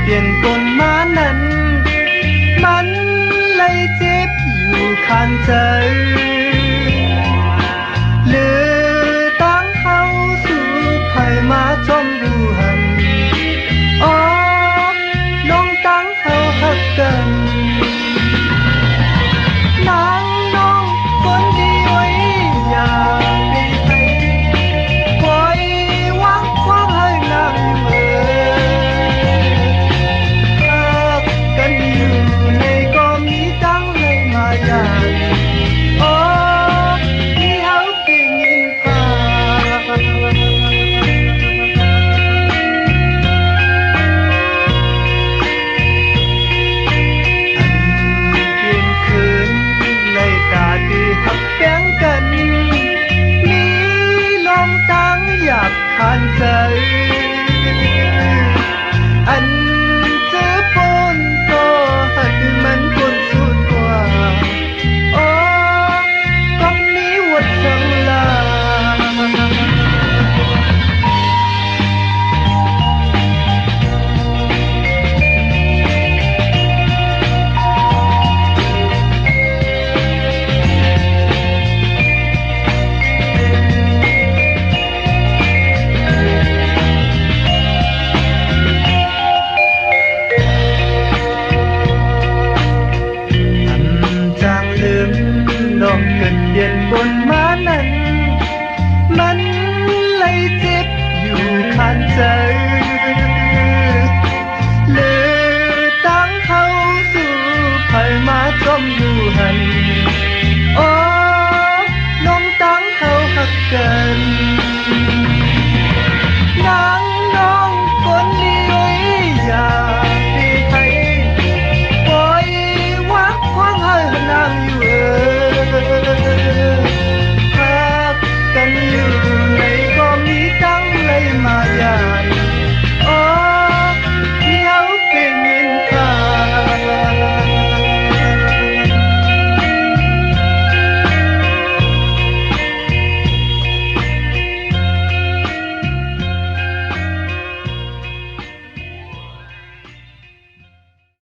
เปลี่ยนปนมานั้นมันเลยเจ็บอยู่ข้างใจหรือตั้งเขาสู่ไผมาจมดูหันอ๋อน้องตั้งเขาหักกันนางน้องคนดีไว้อย่าไปไผปล่อยวางความให้นางอยู่หักกันอยู่ในก็มีตั้งเลยมาอย่างอ๋อที่เฮาเก่งยินพาหักแป้งกันมีลมตั้งอยากขานใจอันเจ็บปนก็หักมันคนสุดกว่าโอ้ก็มีวัดสังลาน้องเกิดเปลี่ยนบนมานั้นมันเลยเจ็บอยู่ข้างใจเลยตั้งเขาสู่ไผมาจมอยู่หันอ๋อน้องตั้งเขาหักกัน